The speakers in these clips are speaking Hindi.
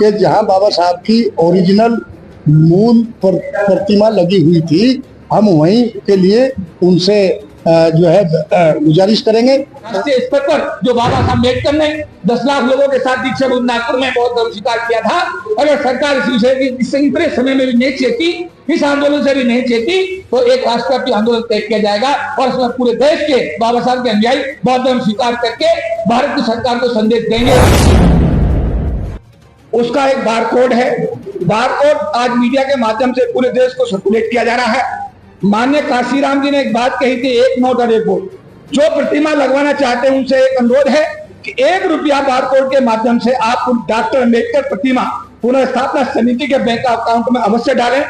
कि जहां बाबा साहब की ओरिजिनल मूल प्रतिमा लगी हुई थी, हम वहीं के लिए उनसे जो है गुजारिश करेंगे। राष्ट्रीय स्तर पर जो बाबा साहब अम्बेडकर ने 10 लाख लोगों के साथ दीक्षा भूमि नागपुर में बहुत धर्म स्वीकार किया था, अगर सरकार इस विषय की इतने समय में भी नहीं चेती, इस आंदोलन से भी नहीं चेती, तो एक राष्ट्रव्यापी आंदोलन तय किया जाएगा और इसमें पूरे देश के बाबा साहब के अनुयायी बौद्ध धर्म स्वीकार करके भारत की सरकार को संदेश देंगे। उसका एक बारकोड है। बारकोड आज मीडिया के माध्यम से पूरे देश को सर्कुलेट किया जा रहा है। माननीय काशीराम जी ने एक बात कही थी, एक नोट और एक वोट। जो प्रतिमा लगवाना चाहते हैं उनसे एक अनुरोध है कि 1 रुपया बारकोड के माध्यम से आप डॉक्टर अम्बेडकर प्रतिमा पुनर्स्थापना समिति के बैंक अकाउंट में अवश्य डालें।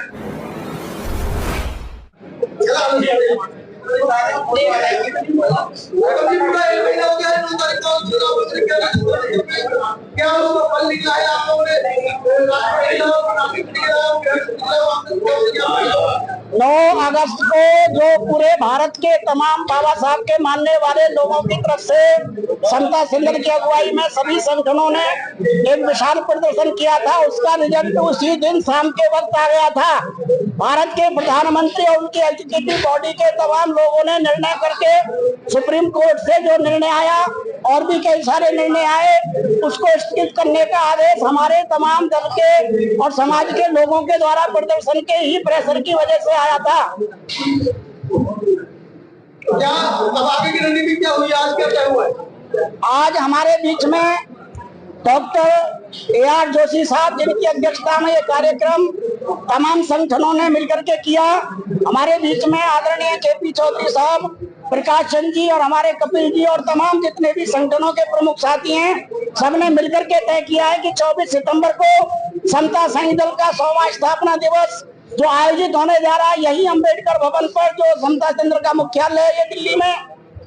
क्या उसको फल निकला है आप लोगों ने? 9 अगस्त को जो पूरे भारत के तमाम बाबा साहब के मानने वाले लोगों की तरफ से समता सुंदर की अगुवाई में सभी संगठनों ने एक विशाल प्रदर्शन किया था, उसका रिजल्ट उसी दिन शाम के वक्त आ गया था। भारत के प्रधानमंत्री और उनकी एग्जीक्यूटिव बॉडी के तमाम लोगों ने निर्णय करके सुप्रीम कोर्ट से जो निर्णय आया और भी कई सारे निर्णय आए, उसको स्थगित करने का आदेश हमारे तमाम दल के और समाज के लोगों के द्वारा प्रदर्शन के ही प्रेशर की वजह से आया था। क्या अब आगे की रणनीति क्या हुई? आज क्या तय हुआ है? आज हमारे बीच में डॉक्टर AR जोशी साहब, जिनकी अध्यक्षता में ये कार्यक्रम तमाम संगठनों ने मिलकर के किया। हमारे बीच में आदरणीय KP चौधरी साहब, प्रकाश चंद जी और हमारे कपिल जी और तमाम जितने भी संगठनों के प्रमुख साथी हैं, सबने मिलकर के तय किया है कि 24 सितंबर को समता संघ दल का 100वां स्थापना दिवस जो आयोजित होने जा रहा है, यही अम्बेडकर भवन पर, जो समता केंद्र का मुख्यालय है ये दिल्ली में,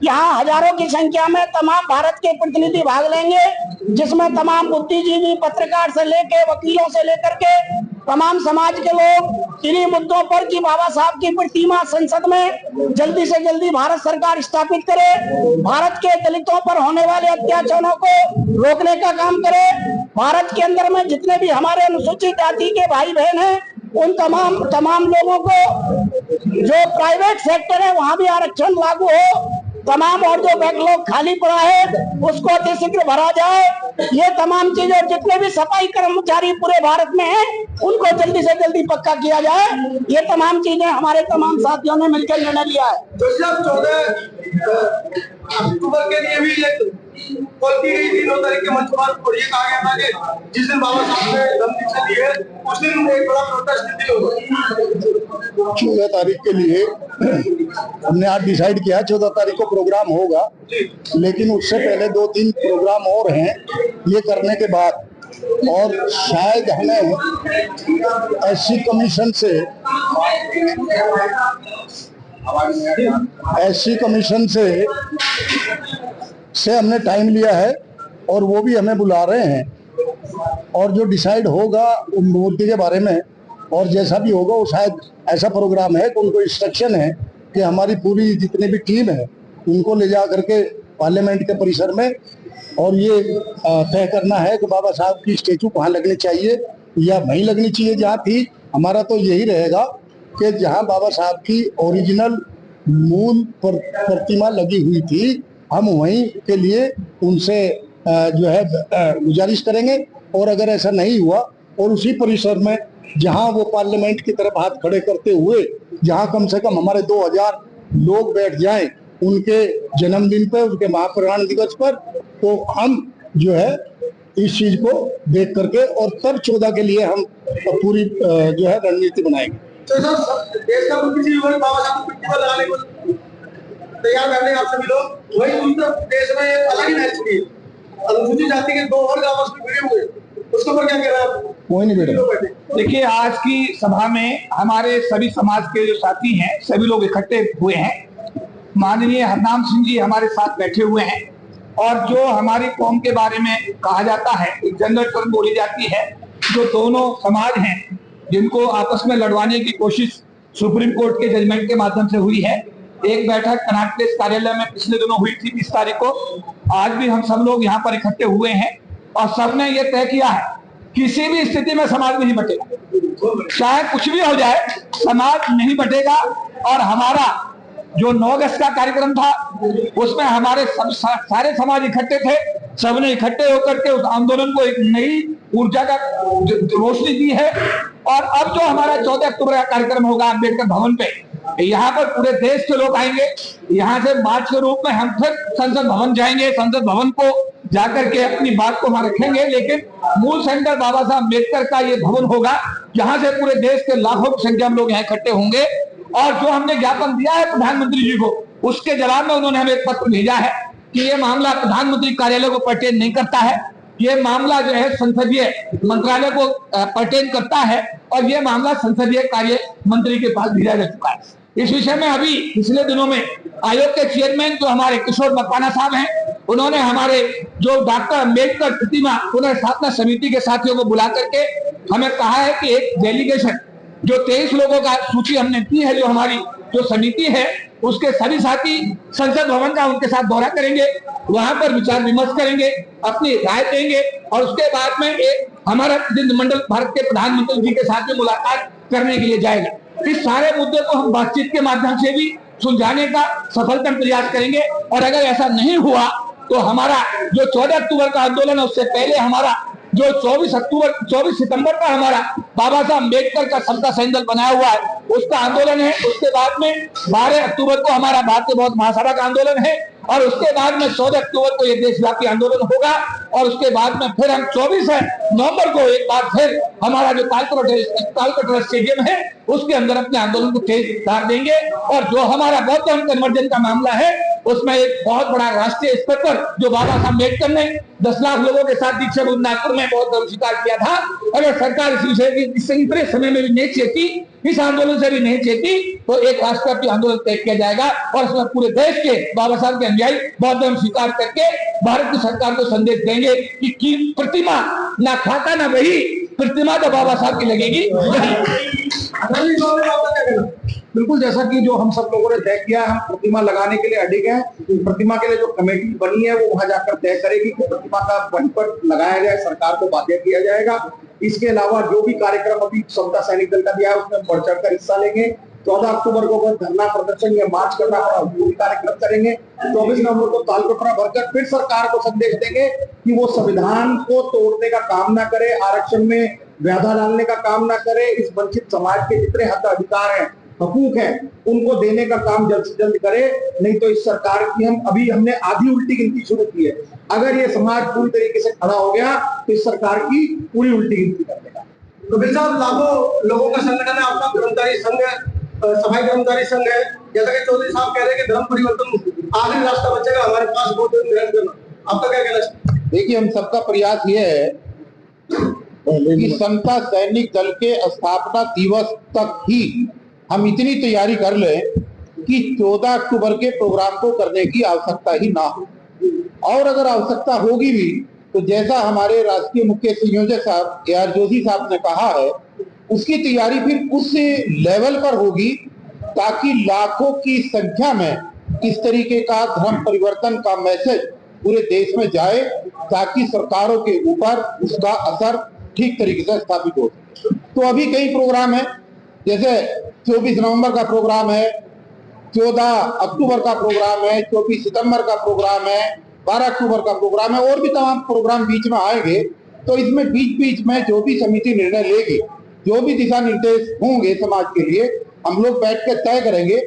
यहाँ हजारों की संख्या में तमाम भारत के प्रतिनिधि भाग लेंगे, जिसमें तमाम बुद्धिजीवी, पत्रकार से लेके वकीलों से लेकर के तमाम समाज के लोग इन्हीं मुद्दों पर कि बाबा साहब की प्रतिमा संसद में जल्दी से जल्दी भारत सरकार स्थापित करे, भारत के दलितों पर होने वाले अत्याचारों को रोकने का काम करे, भारत के अंदर में जितने भी हमारे अनुसूचित जाति के भाई बहन हैं उन तमाम लोगों को जो प्राइवेट सेक्टर है वहां भी आरक्षण लागू हो, तमाम और जो बैकलॉग खाली पड़ा है उसको अतिशीघ्र भरा जाए। ये तमाम चीजें, जितने भी सफाई कर्मचारी पूरे भारत में हैं उनको जल्दी से जल्दी पक्का किया जाए। ये तमाम चीजें हमारे तमाम साथियों ने मिलकर निर्णय लिया है। तो 14 अक्टूबर के लिए भी एक कॉल की गई थी 9 तारीख के मंच पर, और ये कहा गया था कि जिस दिन बाबा साहब ने धर्म दीक्षा ली है उस दिन एक बड़ा प्रोटेस्ट होगा। 14 तारीख के लिए हमने आज डिसाइड किया, 14 तारीख को प्रोग्राम होगा, लेकिन उससे पहले 2-3 प्रोग्राम और हैं। ये करने के बाद और शायद हमें SC कमीशन से हमने टाइम लिया है और वो भी हमें बुला रहे हैं, और जो डिसाइड होगा उन मूर्ति के बारे में और जैसा भी होगा वो शायद ऐसा प्रोग्राम है कि उनको इंस्ट्रक्शन है कि हमारी पूरी जितनी भी टीम है उनको ले जा करके पार्लियामेंट के परिसर में और ये तय करना है कि बाबा साहब की स्टेचू कहाँ लगनी चाहिए या वहीं लगनी चाहिए जहाँ थी। हमारा तो यही रहेगा कि जहाँ बाबा साहब की ओरिजिनल मूल प्रतिमा लगी हुई थी, हम वहीं के लिए उनसे जो है गुजारिश करेंगे। और अगर ऐसा नहीं हुआ और उसी परिसर में जहां वो पार्लियामेंट की तरफ हाथ खड़े करते हुए जहां कम से कम हमारे 2000 लोग बैठ जाएं उनके जन्मदिन पर, उनके महाप्रयाण दिवस पर, तो हम जो है इस चीज को देख करके और तब 14 के लिए हम पूरी जो है रणनीति बनाएंगे। तो सर, देश का किसी बाबा साहब को प्रतिमा लगाने को तैयार करने आप सभी लोग, वही दूसरा देश में अलग ही मैच हुई, अनुसूचित जाति के 2 और गांव में भिड़े हुए, उसके ऊपर क्या कह रहे हैं आप? कोई नहीं बैठे। देखिए, आज की सभा में हमारे सभी समाज के जो साथी हैं सभी लोग इकट्ठे हुए हैं। माननीय हरनाम सिंह जी हमारे साथ बैठे हुए हैं, और जो हमारी कौम के बारे में कहा जाता है, एक जनरल टर्म बोली जाती है, जो दोनों समाज हैं जिनको आपस में लड़वाने की कोशिश सुप्रीम कोर्ट के जजमेंट के माध्यम से हुई है। एक बैठक कनाट प्लेस कार्यालय में पिछले दिनों हुई थी 20 तारीख को। आज भी हम सब लोग यहाँ पर इकट्ठे हुए हैं और सबने ये तय किया है किसी भी स्थिति में समाज नहीं बटेगा, चाहे कुछ भी हो जाए समाज नहीं बटेगा। और हमारा जो 9 अगस्त का कार्यक्रम था उसमें हमारे सारे समाज इकट्ठे थे, सबने इकट्ठे होकर के उस आंदोलन को एक नई ऊर्जा का रोशनी दी है। और अब जो हमारा 14 अक्टूबर का कार्यक्रम होगा अम्बेडकर भवन पे, यहाँ पर पूरे देश के लोग आएंगे। यहाँ से मार्च के रूप में हम फिर संसद भवन जाएंगे, संसद भवन को जाकर के अपनी बात को वहां रखेंगे, लेकिन मूल सेंटर बाबा साहब अम्बेडकर का ये भवन होगा जहां से पूरे देश के लाखों की संख्या में लोग यहाँ इकट्ठे होंगे। और जो हमने ज्ञापन दिया है प्रधानमंत्री जी को, उसके जवाब में उन्होंने हमें एक पत्र भेजा है कि ये मामला प्रधानमंत्री कार्यालय को पर्टेन नहीं करता है, ये मामला जो है संसदीय मंत्रालय को पर्टेन करता है और ये मामला संसदीय कार्य मंत्री के पास भेजा जा चुका है। इस विषय में अभी पिछले दिनों में आयोग के चेयरमैन जो हमारे किशोर मकवाना साहब हैं, उन्होंने हमारे जो डॉक्टर अम्बेडकर प्रतिमा पुनर्स्थापना समिति के साथियों को बुला करके हमें कहा है कि एक डेलीगेशन जो 23 लोगों का सूची हमने दी है, जो हमारी जो समिति है उसके सभी साथी संसद भवन का उनके साथ दौरा करेंगे, वहां पर विचार विमर्श करेंगे, अपनी राय देंगे और उसके बाद में एक हमारा प्रतिनिधिमंडल भारत के प्रधानमंत्री जी के साथ में मुलाकात करने के लिए जाएगा। इस सारे मुद्दे को हम बातचीत के माध्यम से भी सुलझाने का सफलतम प्रयास करेंगे। और अगर ऐसा नहीं हुआ तो हमारा जो 14 अक्टूबर का आंदोलन है उससे पहले हमारा जो 24 सितंबर का हमारा बाबा साहब अम्बेडकर का समता सैनिक दल बनाया हुआ है उसका आंदोलन है। उसके बाद में 12 अक्टूबर को हमारा भारतीय बौद्ध महासभा का आंदोलन है और उसके बाद में 14 अक्टूबर को ये देशव्यापी आंदोलन होगा। और उसके बाद में फिर हम 24 नवंबर को एक बार फिर हमारा जो तालकटोरा स्टेडियम है उसके अंदर अपने आंदोलन को तेज धार देंगे। और जो हमारा बौद्ध धर्म कन्वर्जन का मामला है उसमें एक बहुत बड़ा राष्ट्रीय स्तर पर जो बाबा साहब अम्बेडकर ने 10 लाख लोगों के साथ दीक्षा नागपुर में बौद्ध धर्म स्वीकार किया था, अगर सरकार इस विषय की इतने समय में भी नहीं चेती, इस आंदोलन से भी नहीं चेती, तो एक राष्ट्रव्यापी आंदोलन तय किया जाएगा और उसमें पूरे देश के बाबा साहब के अनुयायी बौद्ध धर्म स्वीकार करके भारत की सरकार को संदेश देंगे कि प्रतिमा ना खाता ना वही प्रतिमा तो बाबा साहब की लगेगी। बिल्कुल, जैसा कि जो हम सब लोगों ने तय किया, हम प्रतिमा लगाने के लिए अडिग हैं। प्रतिमा के लिए जो कमेटी बनी है वो वहां जाकर तय करेगी कि प्रतिमा का वहीं पर लगाया जाए, सरकार को बाध्य किया जाएगा। इसके अलावा जो भी कार्यक्रम अभी समता सैनिक दल का दिया है उसमें बढ़ चढ़ कर हिस्सा लेंगे। 14 अक्टूबर को अगर धरना प्रदर्शन या मार्च करना पड़ा वो भी कार्यक्रम करेंगे। 24 नवंबर को तालकटोरा भरकर फिर सरकार को संदेश देंगे कि वो संविधान को तोड़ने का काम ना करे, आरक्षण में व्याधा डालने का काम ना करे, इस वंचित समाज के जितने हक अधिकार हैं, हकूक है, उनको देने का काम जल्द से जल्द करे। नहीं तो इस सरकार की हमने आधी उल्टी गिनती शुरू की है। अगर ये समाज पूरी तरीके से खड़ा हो गया तो इस सरकार की पूरी उल्टी गिनती कर देगा। तो बिल साहब, लाखों लोगों का संगठन है आपका, कर्मचारी संघ है, सफाई कर्मचारी संघ है। जैसा कि चौधरी साहब कह रहे हैं कि धर्म परिवर्तन आखिरी रास्ता बचेगा, हमारे पास बहुत ग्रहण करना, आपका क्या कहना है? देखिए, हम सबका प्रयास ये है कि समता सैनिक दल के स्थापना दिवस तक ही हम इतनी तैयारी कर लें कि 14 अक्टूबर के प्रोग्राम को करने की आवश्यकता ही ना हो। और अगर आवश्यकता होगी भी तो जैसा हमारे राष्ट्रीय मुख्य संयोजक साहब AR जोशी साहब ने कहा है, उसकी तैयारी फिर उस लेवल पर होगी ताकि लाखों की संख्या में इस तरीके का धर्म परिवर्तन का मैसेज पूरे देश में जाए ताकि सरकारों के ऊपर उसका असर ठीक तरीके से स्थापित हो। तो अभी कई प्रोग्राम है, जैसे 24 नवंबर का प्रोग्राम है, 14 अक्टूबर का प्रोग्राम है, 24 सितंबर का प्रोग्राम है, 12 अक्टूबर का प्रोग्राम है और भी तमाम प्रोग्राम बीच में आएंगे। तो इसमें बीच में जो भी समिति निर्णय लेगी, जो भी दिशा निर्देश होंगे समाज के लिए, हम लोग बैठ के तय करेंगे।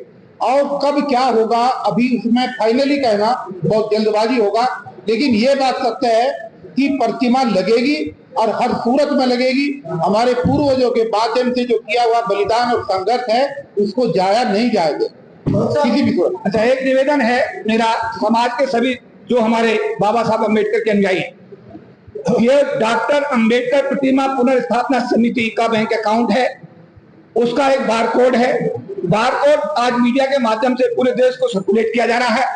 और कब क्या होगा अभी उसमें फाइनली कहना बहुत जल्दबाजी होगा, लेकिन ये बात सत्य है कि प्रतिमा लगेगी और हर सूरत में लगेगी। हमारे पूर्वजों के माध्यम से जो किया हुआ बलिदान और संघर्ष है उसको जाया नहीं जाएगा किसी भी सूरत। अच्छा, एक निवेदन है मेरा समाज के सभी जो हमारे बाबा साहब अम्बेडकर के अनुयायी हैं, ये डॉक्टर अम्बेडकर प्रतिमा पुनर्स्थापना समिति का बैंक अकाउंट है, उसका एक बारकोड है। बारकोड आज मीडिया के माध्यम से पूरे देश को सर्कुलेट किया जा रहा है।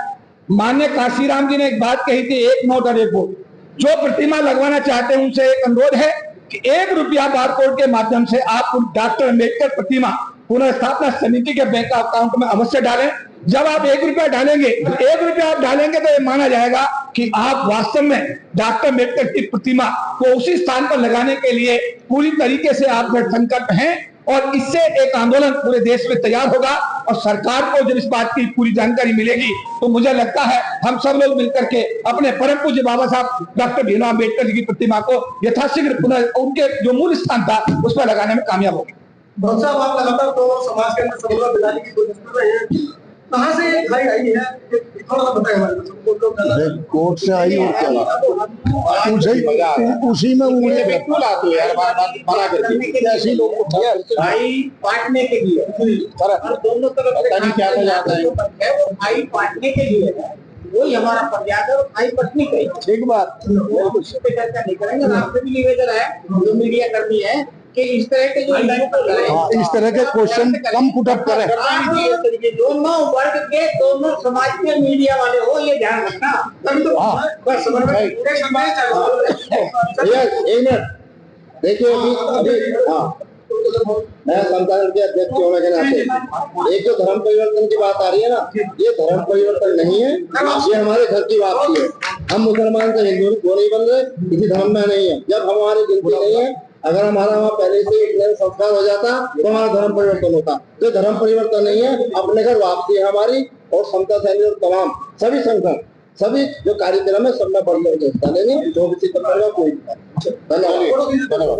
माननीय काशीराम जी ने एक बात कही थी, एक नोट और एक वोट। जो प्रतिमा लगवाना चाहते हैं उनसे एक अनुरोध है कि 1 रुपया बारकोड के माध्यम से आप डॉक्टर अम्बेडकर प्रतिमा पुनर्स्थापना समिति के बैंक अकाउंट में अवश्य डालें। जब आप 1 रुपया डालेंगे, 1 रुपया आप डालेंगे तो ये माना जाएगा कि आप वास्तव में डॉक्टर अम्बेडकर की प्रतिमा को उसी स्थान पर लगाने के लिए पूरी तरीके से आप संकल्प हैं। और इससे एक आंदोलन पूरे देश में तैयार होगा और सरकार को जब इस बात की पूरी जानकारी मिलेगी तो मुझे लगता है हम सब लोग मिलकर के अपने परम पूज्य बाबा साहब डॉक्टर भीमराव अम्बेडकर जी की प्रतिमा को यथाशीघ्र पुनः उनके जो मूल स्थान था उस पर लगाने में कामयाब होंगे। बहुत साहब आप लगातार तो समाज के अंदर समन्वय बनाने की कोशिश कर रहे हैं, कहाँ से ये खाई आई है थोड़ा सा बताएं हमारे को। कोर्ट से आई और क्या उसी में उंगली क्यों लाते हो यार बना करके ऐसी लोग भाई बांटने के लिए और दोनों तरफ से क्या कहा जाता है वो भाई बांटने के लिए है, वही हमारा फरियाद है। और भाई पत्नी का ठीक बात उस पर चर्चा नहीं करेंगे। आपसे भी निवेदन है जो मीडिया कर्मी है कि इस तरह के जो इस तरह के क्वेश्चन कम पुटअप करें। दोनों वर्ग के दोनों समाज के मीडिया वाले हो, ये ध्यान रखना। बस एक मिनट देखिए अभी हाँ मैं संगठन के अध्यक्ष होने के नाते एक जो धर्म परिवर्तन की बात आ रही है ना, ये धर्म परिवर्तन नहीं है, ये हमारे घर की वापसी है। हम मुसलमान से हिंदू वो नहीं बन रहे, किसी धर्म में नहीं है। जब हमारी गिनती नहीं है, अगर हमारा वहाँ पहले से एक संस्कार हो जाता तो हमारा धर्म परिवर्तन होता। तो धर्म परिवर्तन नहीं है, अपने घर वापसी है हमारी। और समता सैनिक और तमाम सभी संगठन सभी जो कार्यक्रम है सब में बढ़ करके हिस्सा लेंगे, जो भी कोई धन्यवाद।